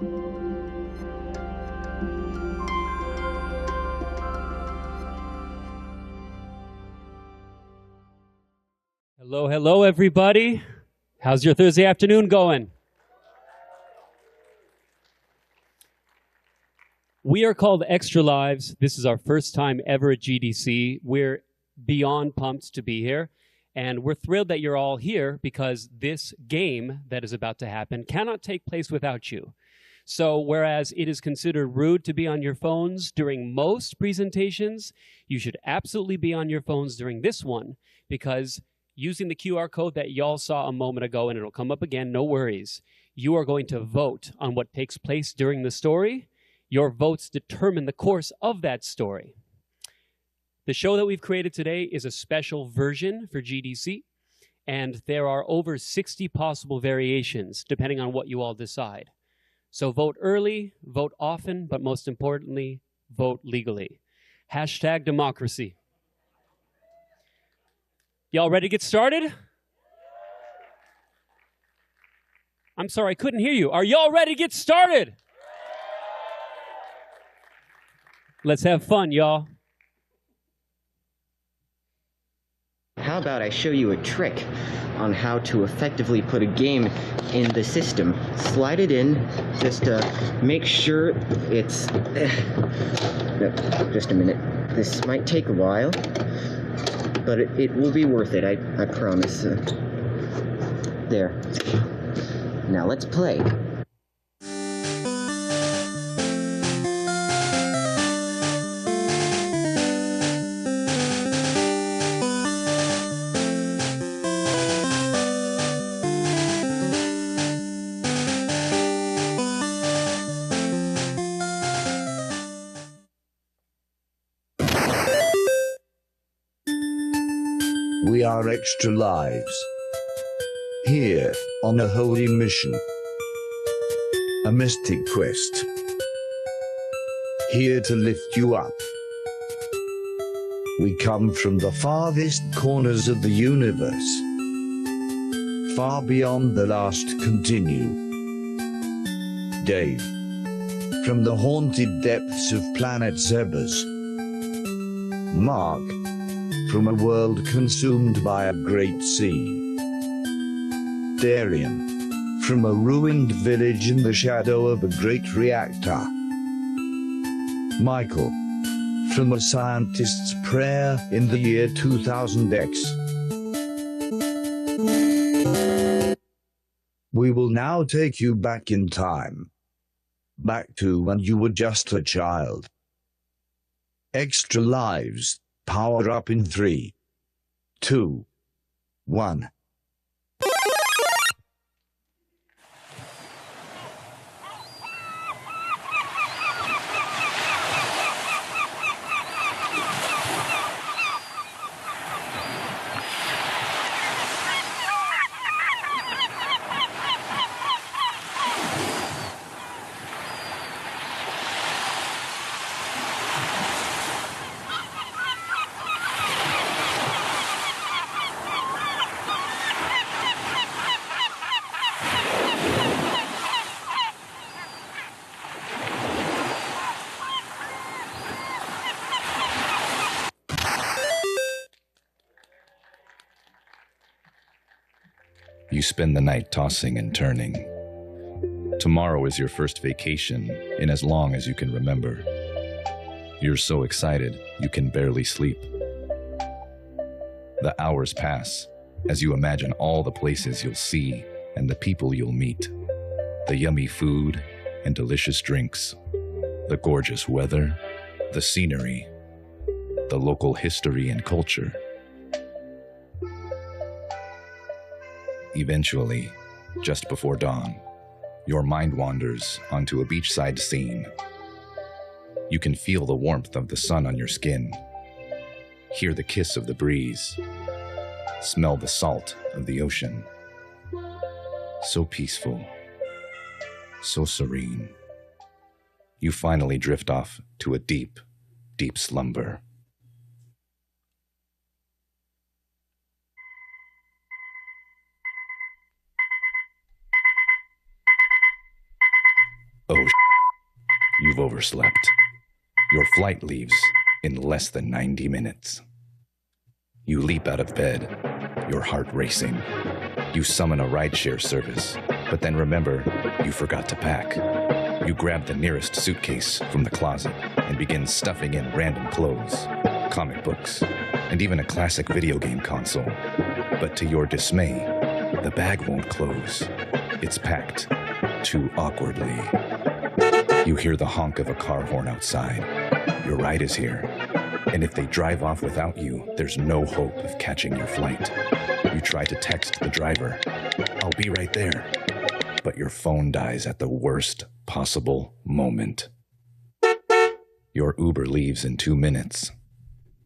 Hello, hello, everybody. How's your Thursday afternoon going? We are called Extra Lives. This is our first time ever at GDC. We're beyond pumped to be here, and we're thrilled that you're all here because this game that is about to happen cannot take place without you. So whereas it is considered rude to be on your phones during most presentations, you should absolutely be on your phones during this one, because using the QR code that y'all saw a moment ago, and it'll come up again, no worries, you are going to vote on what takes place during the story. Your votes determine the course of that story. The show that we've created today is a special version for GDC, and there are over 60 possible variations depending on what you all decide. So vote early, vote often, but most importantly, vote legally. Hashtag democracy. Y'all ready to get started? I'm sorry, I couldn't hear you. Are y'all ready to get started? Let's have fun, y'all. How about I show you a trick on how to effectively put a game in the system. Slide it in, just make sure it's... No, just a minute. This might take a while, but it will be worth it, I promise. There. Now let's play. We are Extra Lives. Here, on a holy mission. A mystic quest. Here to lift you up. We come from the farthest corners of the universe. Far beyond the last continue. Dave. From the haunted depths of planet Zebras. Mark. From a world consumed by a great sea. Darian. From a ruined village in the shadow of a great reactor. Michael. From a scientist's prayer in the year 2000X. We will now take you back in time. Back to when you were just a child. Extra Lives. Power up in 3, 2, 1. You spend the night tossing and turning. Tomorrow is your first vacation in as long as you can remember. You're so excited you can barely sleep. The hours pass as you imagine all the places you'll see and the people you'll meet. The yummy food and delicious drinks. The gorgeous weather, the scenery, the local history and culture. Eventually, just before dawn, your mind wanders onto a beachside scene. You can feel the warmth of the sun on your skin, hear the kiss of the breeze, smell the salt of the ocean. So peaceful, so serene. You finally drift off to a deep, deep slumber. Oh, you've overslept. Your flight leaves in less than 90 minutes. You leap out of bed, your heart racing. You summon a rideshare service, but then remember, you forgot to pack. You grab the nearest suitcase from the closet and begin stuffing in random clothes, comic books, and even a classic video game console. But to your dismay, the bag won't close. It's packed too awkwardly. You hear the honk of a car horn outside. Your ride is here. And if they drive off without you, there's no hope of catching your flight. You try to text the driver, "I'll be right there." But your phone dies at the worst possible moment. Your Uber leaves in 2 minutes.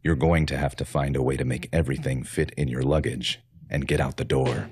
You're going to have to find a way to make everything fit in your luggage and get out the door.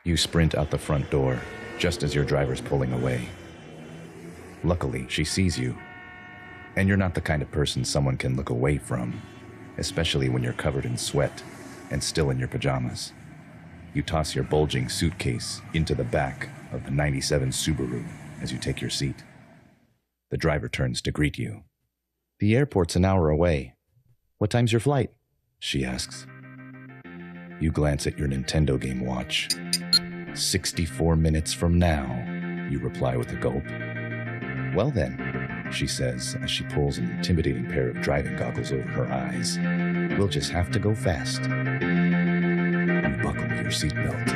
You sprint out the front door, just as your driver's pulling away. Luckily, she sees you. And you're not the kind of person someone can look away from, especially when you're covered in sweat and still in your pajamas. You toss your bulging suitcase into the back of the '97 Subaru as you take your seat. The driver turns to greet you. "The airport's an hour away. What time's your flight?" she asks. You glance at your Nintendo game watch. 64 minutes from now, you reply with a gulp. "Well then," she says as she pulls an intimidating pair of driving goggles over her eyes, "we'll just have to go fast." You buckle your seatbelt.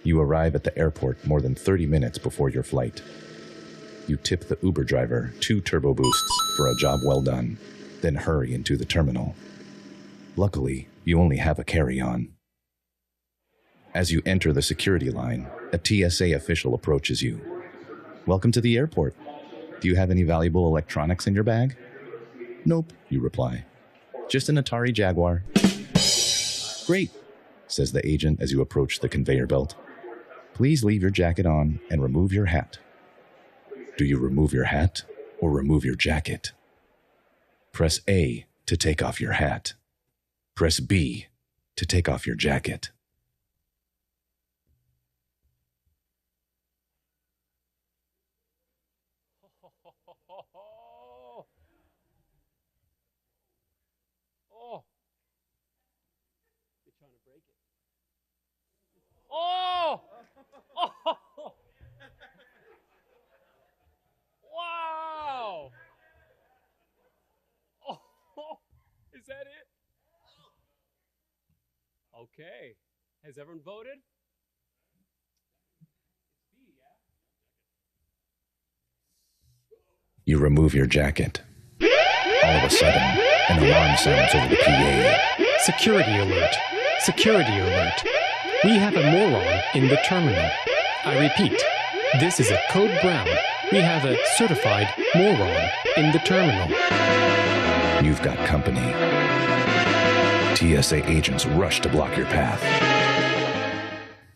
You arrive at the airport more than 30 minutes before your flight. You tip the Uber driver 2 turbo boosts for a job well done, then hurry into the terminal. Luckily, you only have a carry-on. As you enter the security line, a TSA official approaches you. "Welcome to the airport. Do you have any valuable electronics in your bag? Nope, you reply. Just an Atari Jaguar. Great, says the agent as you approach the conveyor belt. Please leave your jacket on and remove your hat. Do you remove your hat or remove your jacket? Press A to take off your hat. Press B to take off your jacket. They're trying to break it. Oh! Oh! Wow! Oh! Is that it? Okay. Has everyone voted? You remove your jacket. All of a sudden, an alarm sounds over the PA. Security alert. Security alert. We have a moron in the terminal. I repeat, this is a code brown. We have a certified moron in the terminal. You've got company. TSA agents rush to block your path.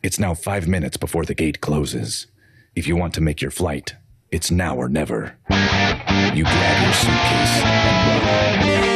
It's now 5 minutes before the gate closes. If you want to make your flight, it's now or never. You grab your suitcase and run.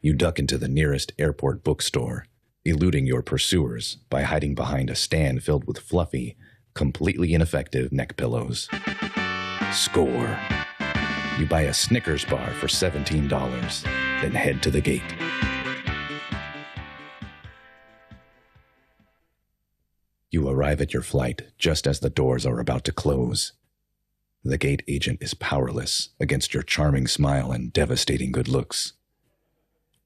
You duck into the nearest airport bookstore, eluding your pursuers by hiding behind a stand filled with fluffy, completely ineffective neck pillows. Score. You buy a Snickers bar for $17, then head to the gate. You arrive at your flight just as the doors are about to close. The gate agent is powerless against your charming smile and devastating good looks.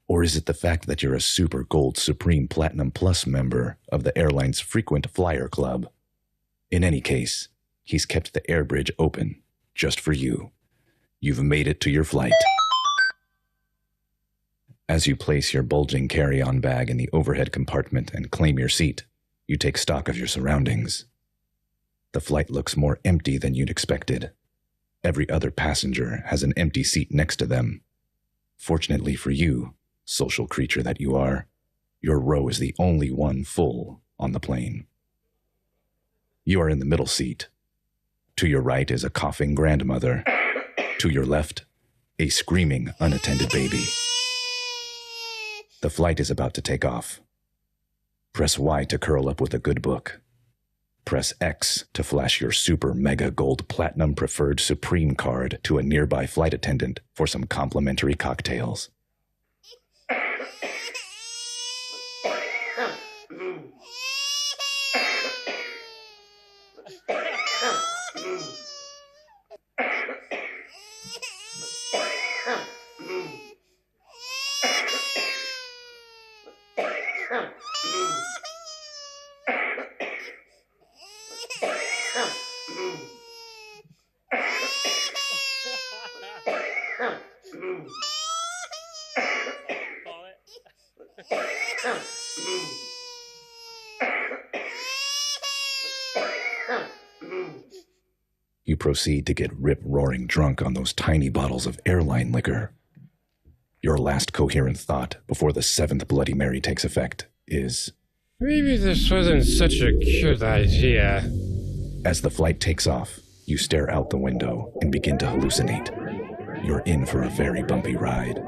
Or is it the fact that you're a Super Gold Supreme Platinum Plus member of the airline's Frequent Flyer Club? In any case, he's kept the air bridge open just for you. You've made it to your flight. As you place your bulging carry-on bag in the overhead compartment and claim your seat, you take stock of your surroundings. The flight looks more empty than you'd expected. Every other passenger has an empty seat next to them. Fortunately for you, social creature that you are, your row is the only one full on the plane. You are in the middle seat. To your right is a coughing grandmother. To your left, a screaming, unattended baby. The flight is about to take off. Press Y to curl up with a good book. Press X to flash your Super Mega Gold Platinum Preferred Supreme card to a nearby flight attendant for some complimentary cocktails. You proceed to get rip-roaring drunk on those tiny bottles of airline liquor. Your last coherent thought before the seventh Bloody Mary takes effect is, Maybe this wasn't such a cute idea. as the flight takes off, you stare out the window and begin to hallucinate. You're in for a very bumpy ride.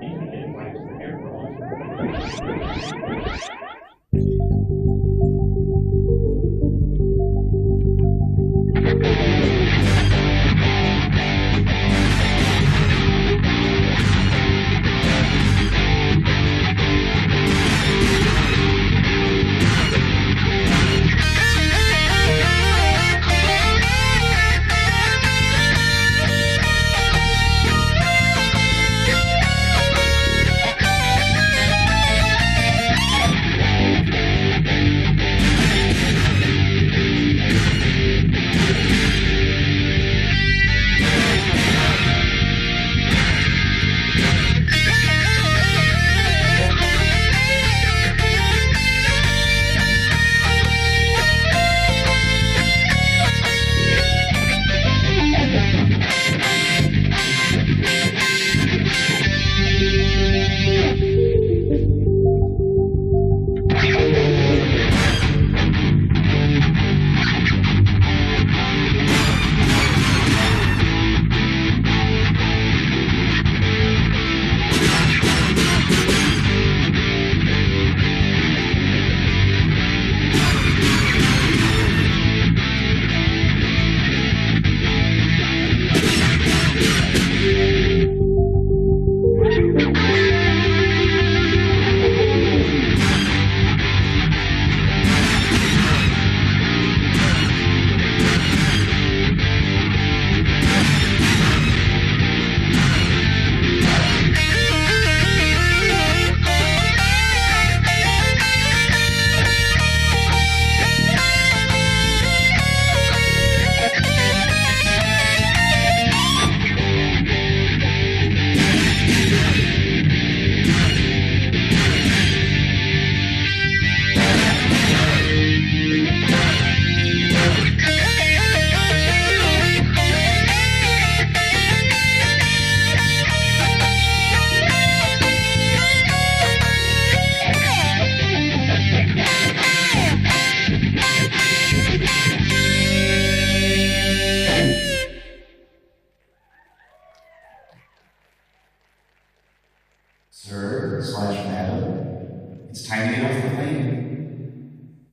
Sir/madam, it's time to get off the plane.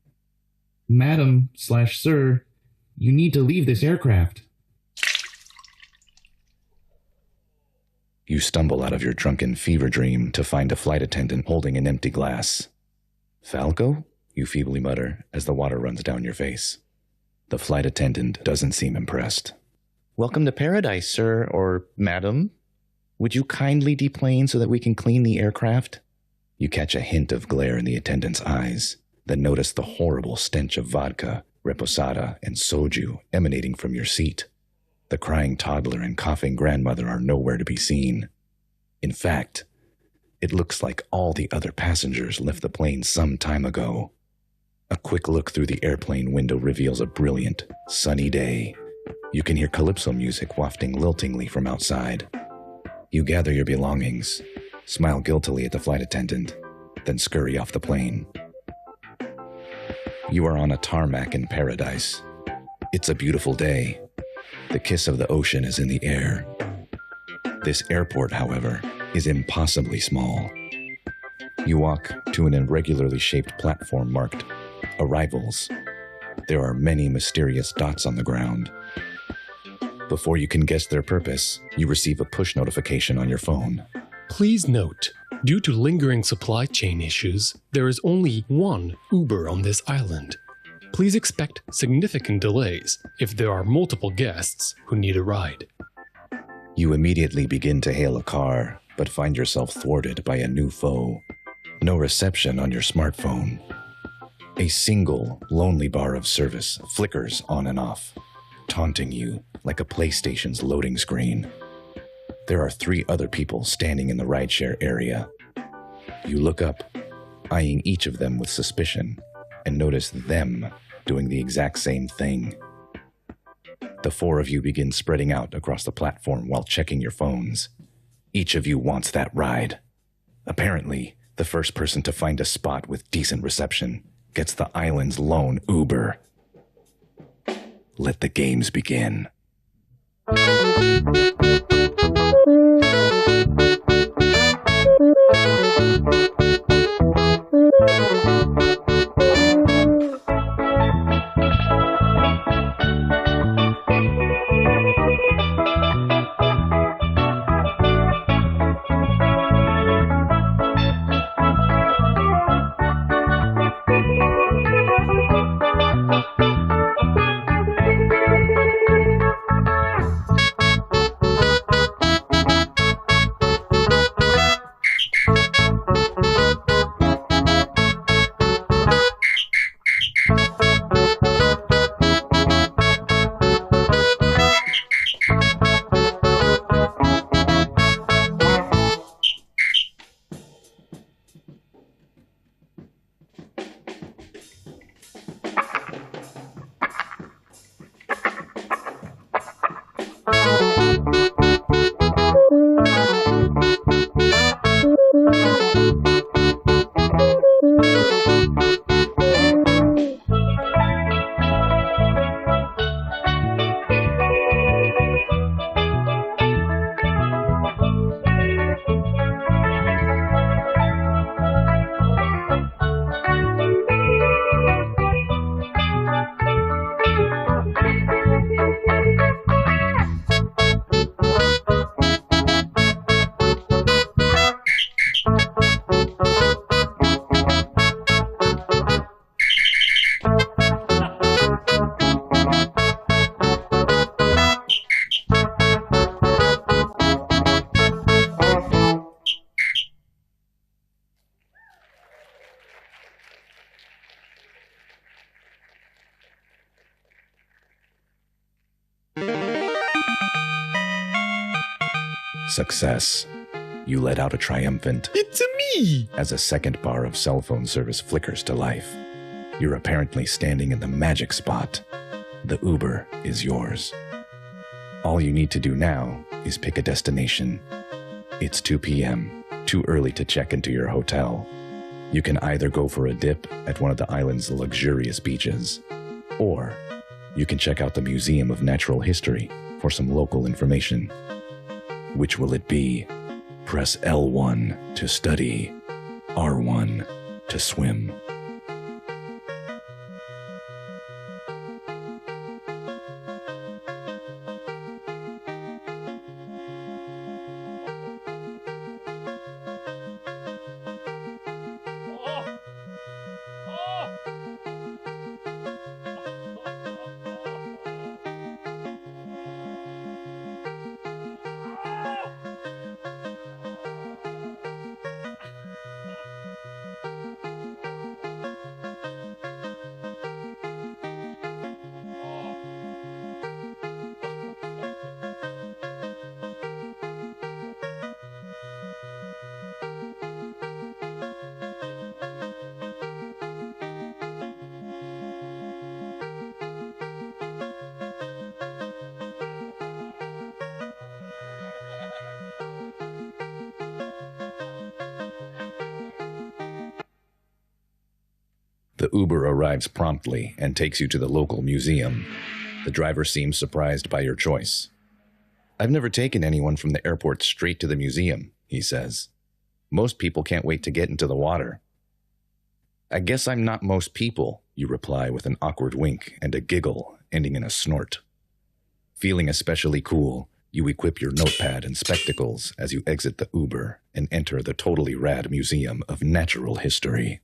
Madam/sir, you need to leave this aircraft. You stumble out of your drunken fever dream to find a flight attendant holding an empty glass. Falco? you feebly mutter as the water runs down your face. The flight attendant doesn't seem impressed. Welcome to paradise, sir or madam. Would you kindly deplane so that we can clean the aircraft? You catch a hint of glare in the attendant's eyes, then notice the horrible stench of vodka, reposada, and soju emanating from your seat. The crying toddler and coughing grandmother are nowhere to be seen. In fact, it looks like all the other passengers left the plane some time ago. A quick look through the airplane window reveals a brilliant, sunny day. You can hear calypso music wafting liltingly from outside. You gather your belongings, smile guiltily at the flight attendant, then scurry off the plane. You are on a tarmac in paradise. It's a beautiful day. The kiss of the ocean is in the air. This airport, however, is impossibly small. You walk to an irregularly shaped platform marked Arrivals. There are many mysterious dots on the ground. Before you can guess their purpose, you receive a push notification on your phone. Please note, due to lingering supply chain issues, there is only one Uber on this island. Please expect significant delays if there are multiple guests who need a ride. You immediately begin to hail a car, but find yourself thwarted by a new foe. No reception on your smartphone. A single, lonely bar of service flickers on and off, taunting you like a PlayStation's loading screen. There are 3 other people standing in the rideshare area. You look up, eyeing each of them with suspicion, and notice them doing the exact same thing. The 4 of you begin spreading out across the platform while checking your phones. Each of you wants that ride. Apparently, the first person to find a spot with decent reception gets the island's lone Uber. Let the games begin. Success. You let out a triumphant It's me! as a second bar of cell phone service flickers to life. You're apparently standing in the magic spot. The Uber is yours. All you need to do now is pick a destination. It's 2 p.m., too early to check into your hotel. You can either go for a dip at one of the island's luxurious beaches, or you can check out the Museum of Natural History for some local information. Which will it be? Press L1 to study, R1 to swim. The Uber arrives promptly and takes you to the local museum. The driver seems surprised by your choice. "I've never taken anyone from the airport straight to the museum," he says. "Most people can't wait to get into the water." "I guess I'm not most people," you reply with an awkward wink and a giggle ending in a snort. Feeling especially cool, you equip your notepad and spectacles as you exit the Uber and enter the totally rad Museum of Natural History.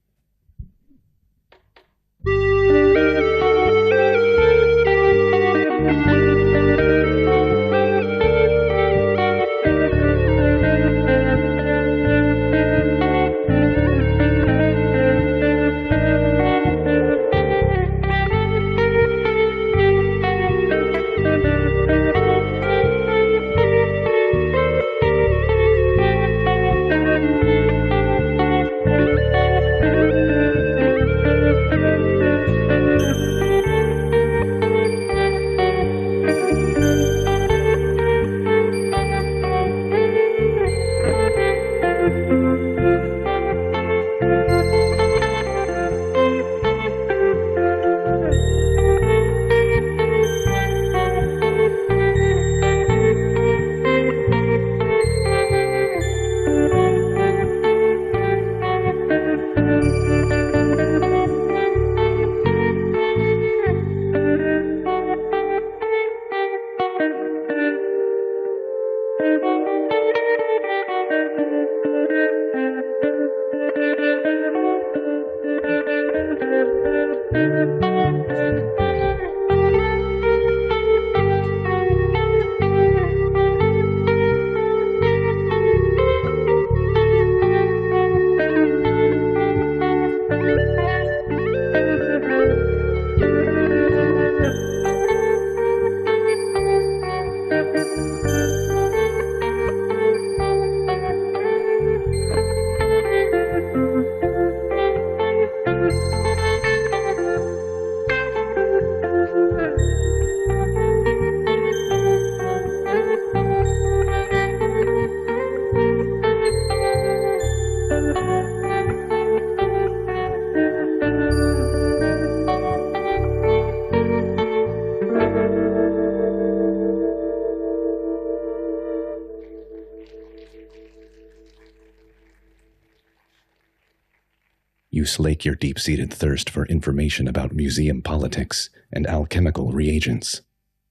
You slake your deep-seated thirst for information about museum politics and alchemical reagents,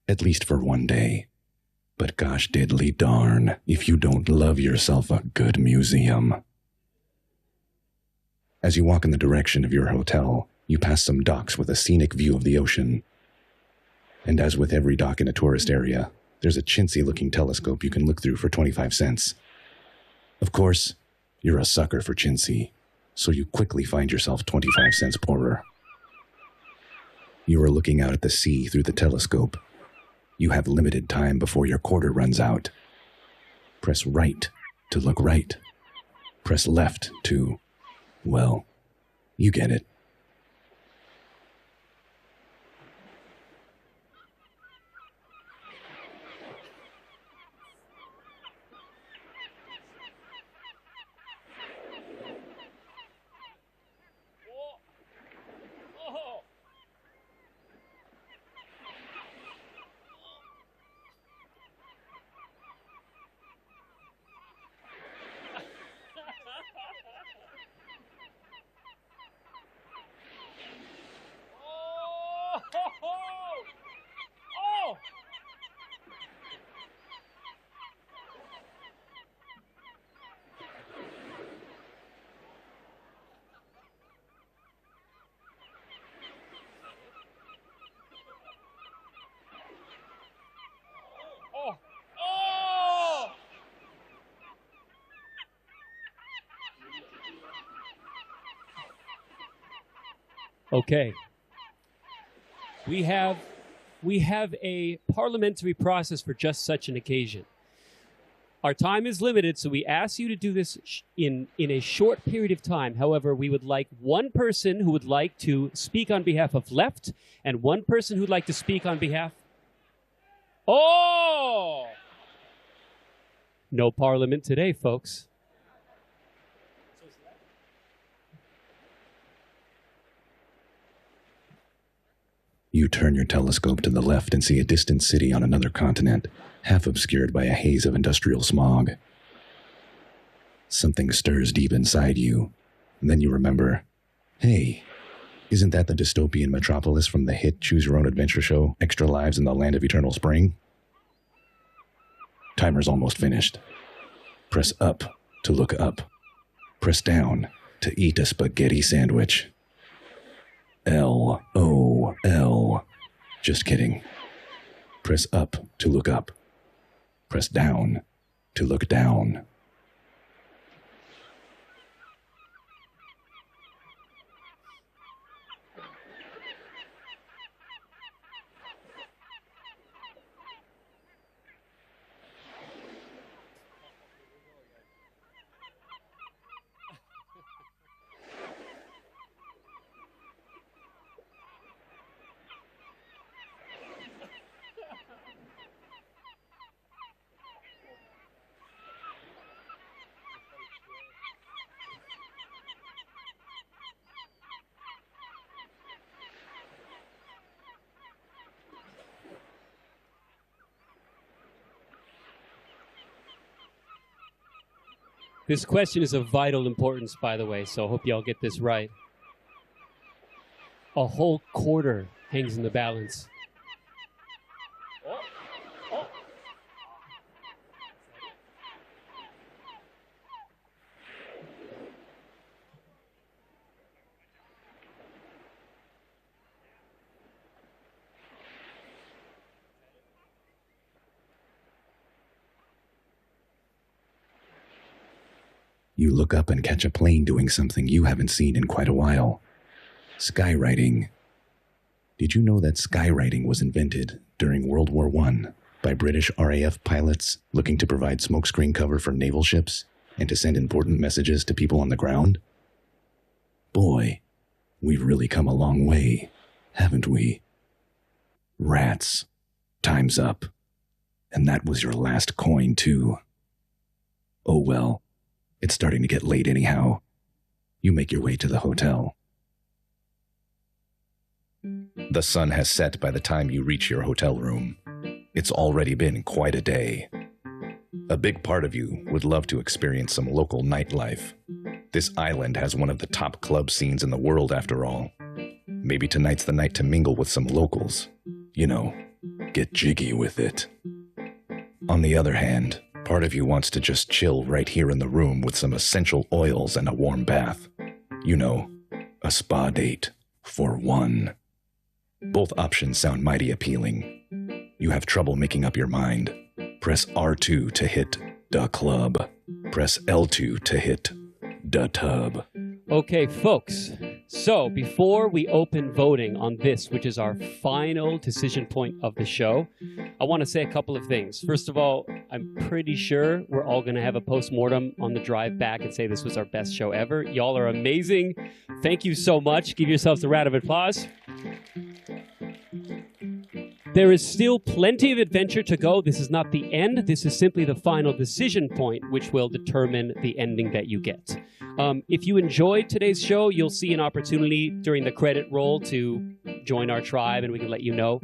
at least for one day. But gosh diddly darn if you don't love yourself a good museum. As you walk in the direction of your hotel, you pass some docks with a scenic view of the ocean. And as with every dock in a tourist area, there's a chintzy-looking telescope you can look through for 25 cents. Of course, you're a sucker for chintzy, so you quickly find yourself 25 cents poorer. You are looking out at the sea through the telescope. You have limited time before your quarter runs out. Press right to look right. Press left to, well, you get it. Okay. We have a parliamentary process for just such an occasion. Our time is limited, so we ask you to do this in a short period of time. However, we would like one person who would like to speak on behalf of left and one person who would like to speak on behalf... Oh! No parliament today, folks. You turn your telescope to the left and see a distant city on another continent, half obscured by a haze of industrial smog. Something stirs deep inside you, and then you remember, hey, isn't that the dystopian metropolis from the hit choose-your-own-adventure show, Extra Lives in the Land of Eternal Spring? Timer's almost finished. Press up to look up. Press down to eat a spaghetti sandwich. LOL. Just kidding. Press up to look up. Press down to look down. This question is of vital importance, by the way, so I hope y'all get this right. A whole quarter hangs in the balance. You look up and catch a plane doing something you haven't seen in quite a while. Skywriting. Did you know that skywriting was invented during World War I by British RAF pilots looking to provide smokescreen cover for naval ships and to send important messages to people on the ground? Boy, we've really come a long way, haven't we? Rats. Time's up. And that was your last coin, too. Oh well. It's starting to get late anyhow. You make your way to the hotel. The sun has set by the time you reach your hotel room. It's already been quite a day. A big part of you would love to experience some local nightlife. This island has one of the top club scenes in the world, after all. Maybe tonight's the night to mingle with some locals. You know, get jiggy with it. On the other hand, part of you wants to just chill right here in the room with some essential oils and a warm bath. You know, a spa date for one. Both options sound mighty appealing. You have trouble making up your mind. Press R2 to hit the club. Press L2 to hit the tub. Okay, folks. So before we open voting on this, which is our final decision point of the show, I want to say a couple of things. First of all, I'm pretty sure we're all going to have a post-mortem on the drive back and say this was our best show ever. Y'all are amazing. Thank you so much. Give yourselves a round of applause. There is still plenty of adventure to go. This is not the end. This is simply the final decision point, which will determine the ending that you get. If you enjoyed today's show, you'll see an opportunity during the credit roll to join our tribe, and we can let you know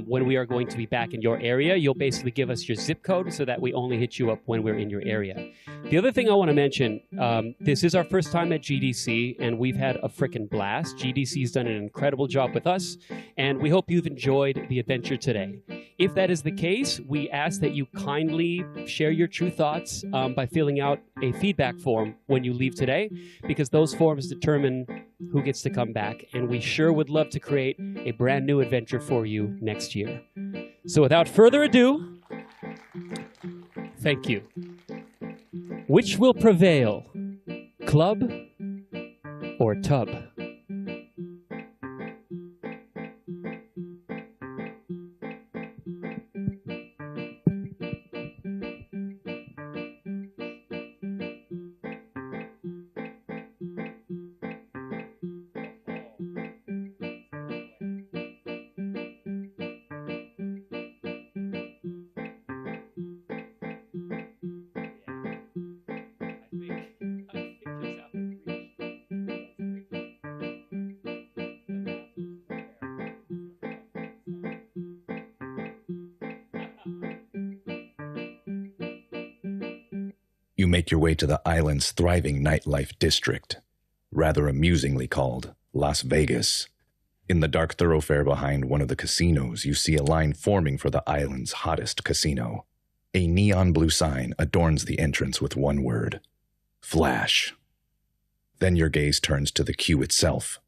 when we are going to be back in your area. You'll basically give us your zip code so that we only hit you up when we're in your area. The other thing I want to mention, this is our first time at GDC, and we've had a frickin' blast. GDC's done an incredible job with us, and we hope you've enjoyed the adventure today. If that is the case, we ask that you kindly share your true thoughts by filling out a feedback form when you leave today, because those forms determine who gets to come back, and we sure would love to create a brand new adventure for you next year. So without further ado, thank you. Which will prevail, club or tub? You make your way to the island's thriving nightlife district, rather amusingly called Las Vegas. In the dark thoroughfare behind one of the casinos, you see a line forming for the island's hottest casino. A neon blue sign adorns the entrance with one word: Flash. Then your gaze turns to the queue itself.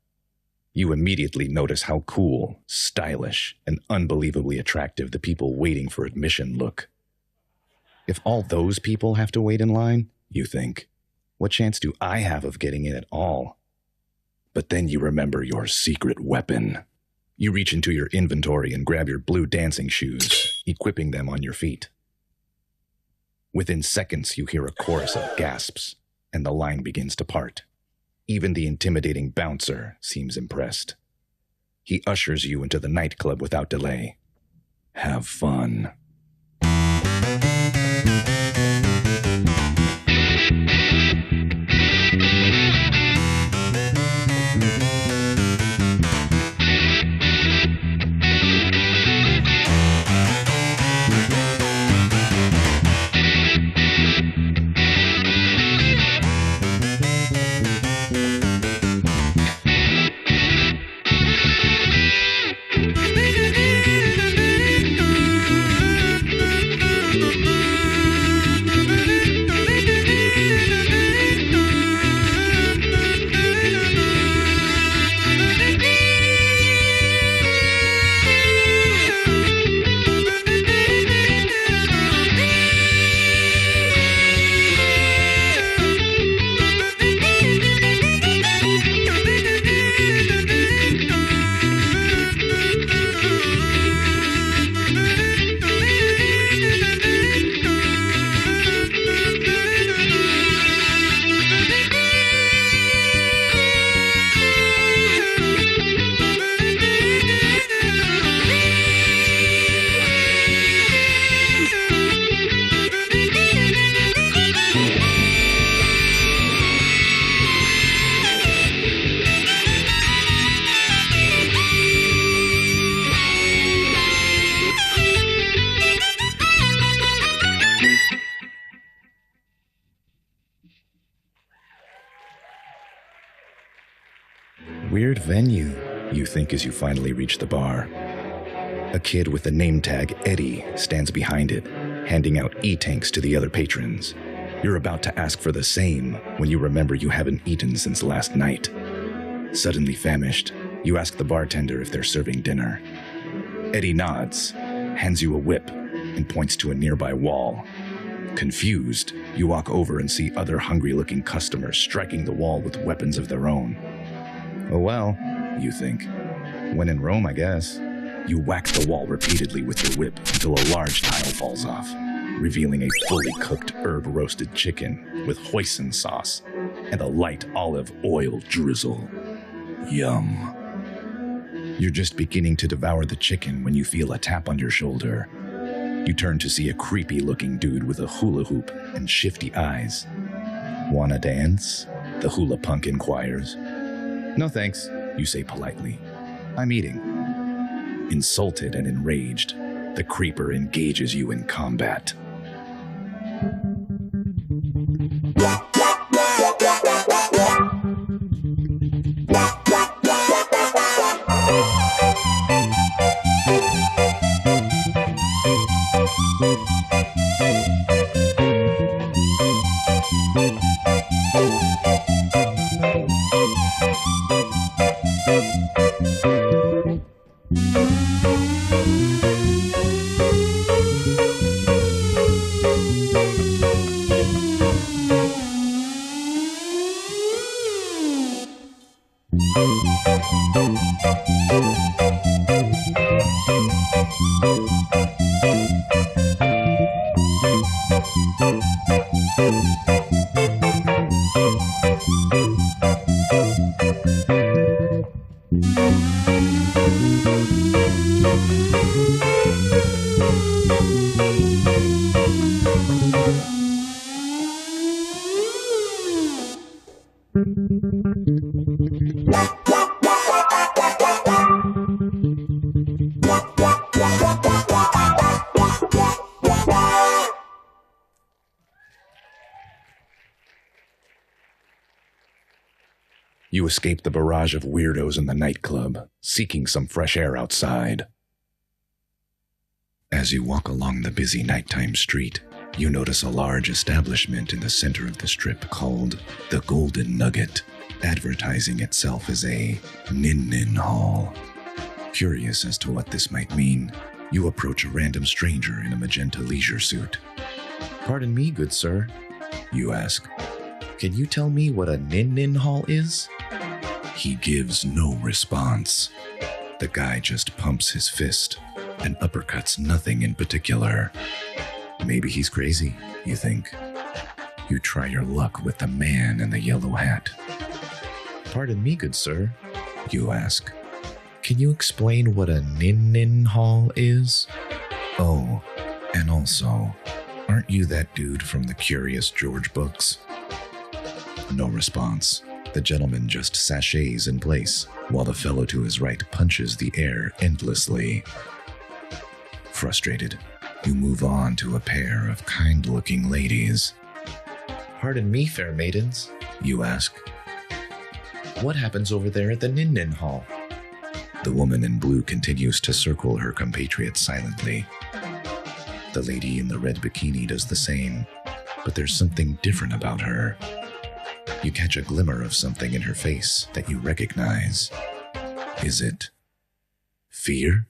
You immediately notice how cool, stylish, and unbelievably attractive the people waiting for admission look. If all those people have to wait in line, you think, what chance do I have of getting in at all? But then you remember your secret weapon. You reach into your inventory and grab your blue dancing shoes, equipping them on your feet. Within seconds, you hear a chorus of gasps, and the line begins to part. Even the intimidating bouncer seems impressed. He ushers you into the nightclub without delay. Have fun. Weird venue, you think as you finally reach the bar. A kid with the name tag Eddie stands behind it, handing out e-tanks to the other patrons. You're about to ask for the same when you remember you haven't eaten since last night. Suddenly famished, you ask the bartender if they're serving dinner. Eddie nods, hands you a whip, and points to a nearby wall. Confused, you walk over and see other hungry-looking customers striking the wall with weapons of their own. Oh well, you think. When in Rome, I guess. You whack the wall repeatedly with your whip until a large tile falls off, revealing a fully cooked herb-roasted chicken with hoisin sauce and a light olive oil drizzle. Yum. You're just beginning to devour the chicken when you feel a tap on your shoulder. You turn to see a creepy-looking dude with a hula hoop and shifty eyes. Wanna dance? The hula punk inquires. No thanks, you say politely. I'm eating. Insulted and enraged, the creeper engages you in combat. You escape the barrage of weirdos in the nightclub, seeking some fresh air outside. As you walk along the busy nighttime street, you notice a large establishment in the center of the strip called the Golden Nugget, advertising itself as a nin-nin hall. Curious as to what this might mean, you approach a random stranger in a magenta leisure suit. Pardon me, good sir. You ask. Can you tell me what a nin-nin hall is? He gives no response. The guy just pumps his fist and uppercuts nothing in particular. Maybe he's crazy, you think. You try your luck with the man in the yellow hat. Pardon me, good sir. You ask. Can you explain what a nin-nin hall is? Oh, and also, aren't you that dude from the Curious George books? No response. The gentleman just sachets in place, while the fellow to his right punches the air endlessly. Frustrated, you move on to a pair of kind-looking ladies. Pardon me, fair maidens. You ask. What happens over there at the nin-nin hall? The woman in blue continues to circle her compatriot silently. The lady in the red bikini does the same, but there's something different about her. You catch a glimmer of something in her face that you recognize. Is it fear?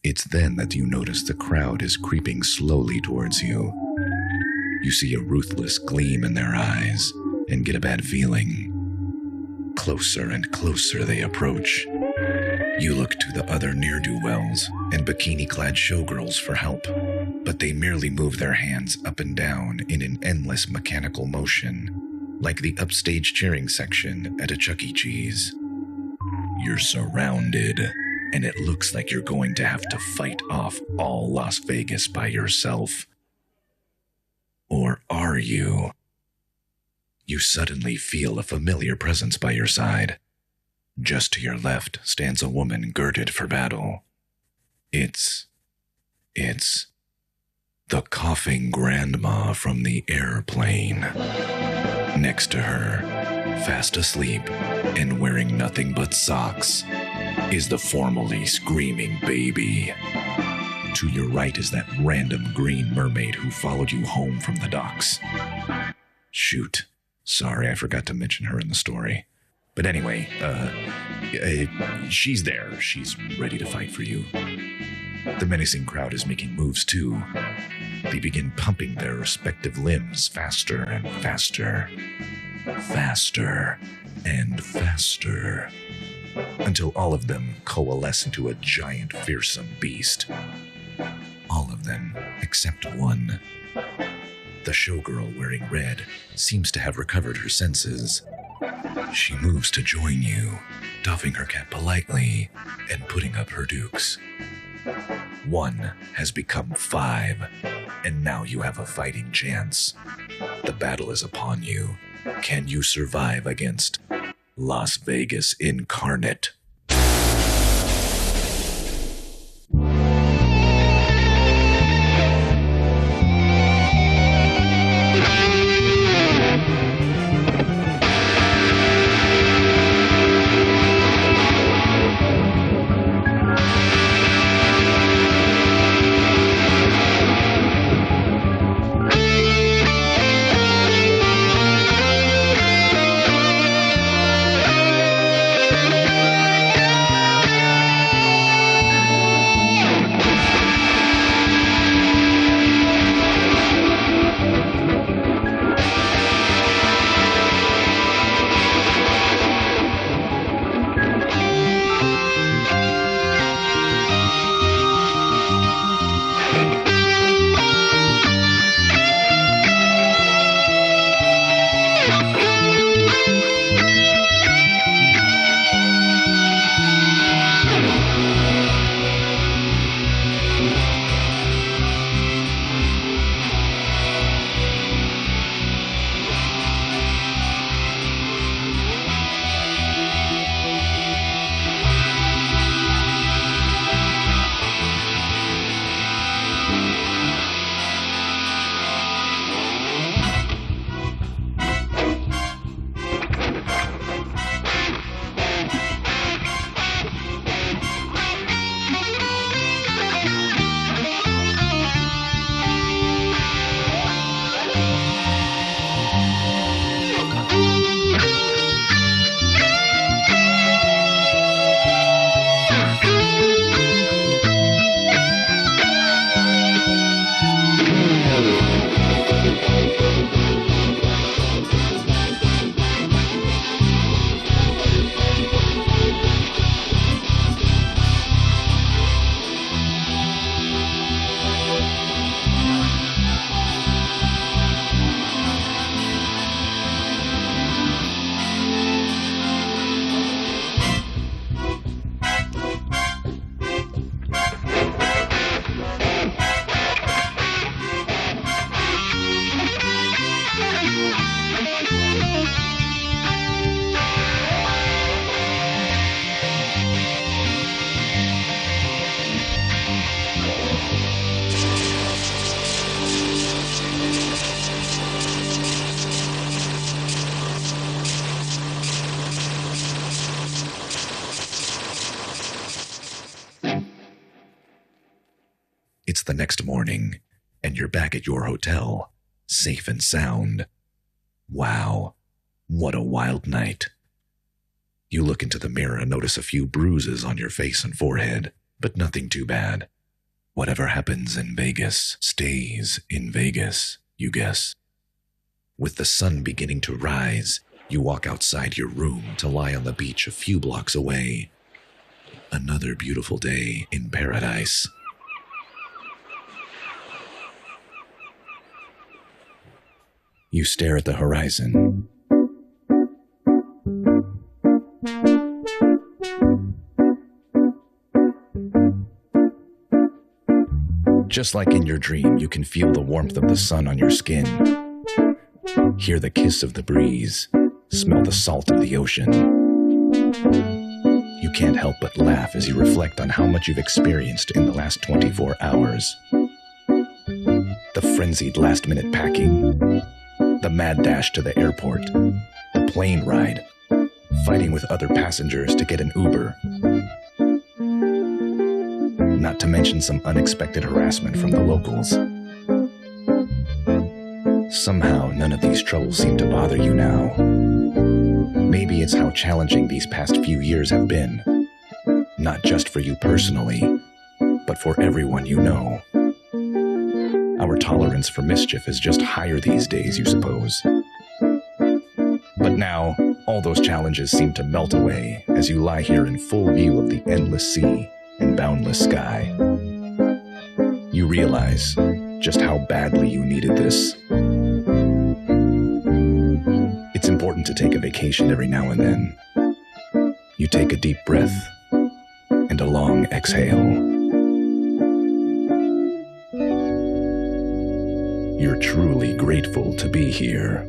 It's then that you notice the crowd is creeping slowly towards you. You see a ruthless gleam in their eyes and get a bad feeling. Closer and closer they approach. You look to the other ne'er-do-wells and bikini-clad showgirls for help, but they merely move their hands up and down in an endless mechanical motion, like the upstage cheering section at a Chuck E. Cheese. You're surrounded, and it looks like you're going to have to fight off all Las Vegas by yourself. Or are you? You suddenly feel a familiar presence by your side. Just to your left stands a woman girded for battle. It's the coughing grandma from the airplane. Next to her, fast asleep and wearing nothing but socks, is the formerly screaming baby. To your right is that random green mermaid who followed you home from the docks. Shoot. Sorry, I forgot to mention her in the story. But anyway, she's there. She's ready to fight for you. The menacing crowd is making moves too. They begin pumping their respective limbs faster and faster. Faster and faster. Until all of them coalesce into a giant, fearsome beast. All of them except one. The showgirl wearing red seems to have recovered her senses. She moves to join you, doffing her cap politely and putting up her dukes. 1 has become 5, and now you have a fighting chance. The battle is upon you. Can you survive against Las Vegas incarnate? the next morning, and you're back at your hotel, safe and sound. Wow, what a wild night. You look into the mirror and notice a few bruises on your face and forehead, but nothing too bad. Whatever happens in Vegas stays in Vegas, you guess. With the sun beginning to rise, you walk outside your room to lie on the beach a few blocks away. Another beautiful day in paradise. You stare at the horizon. Just like in your dream, you can feel the warmth of the sun on your skin, hear the kiss of the breeze, smell the salt of the ocean. You can't help but laugh as you reflect on how much you've experienced in the last 24 hours. The frenzied last-minute packing, the mad dash to the airport, the plane ride, fighting with other passengers to get an Uber. Not to mention some unexpected harassment from the locals. Somehow, none of these troubles seem to bother you now. Maybe it's how challenging these past few years have been. Not just for you personally, but for everyone you know. Our tolerance for mischief is just higher these days, you suppose. But now, all those challenges seem to melt away as you lie here in full view of the endless sea and boundless sky. You realize just how badly you needed this. It's important to take a vacation every now and then. You take a deep breath and a long exhale. You're truly grateful to be here.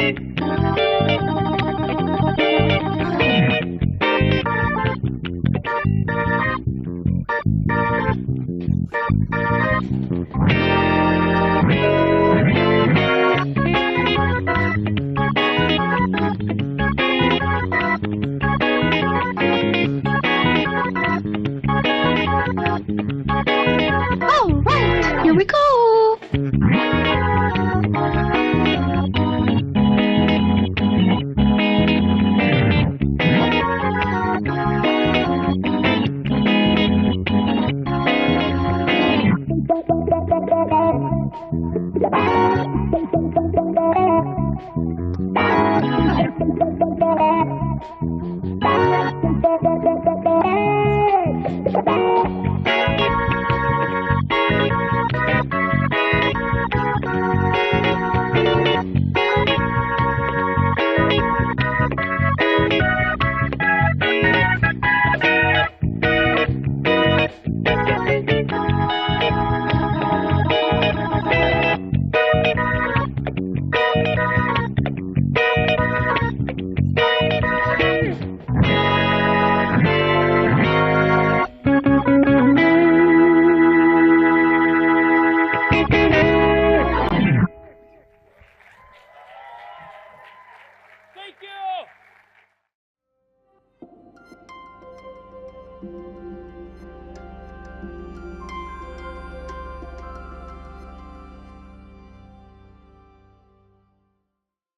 All right, here we go.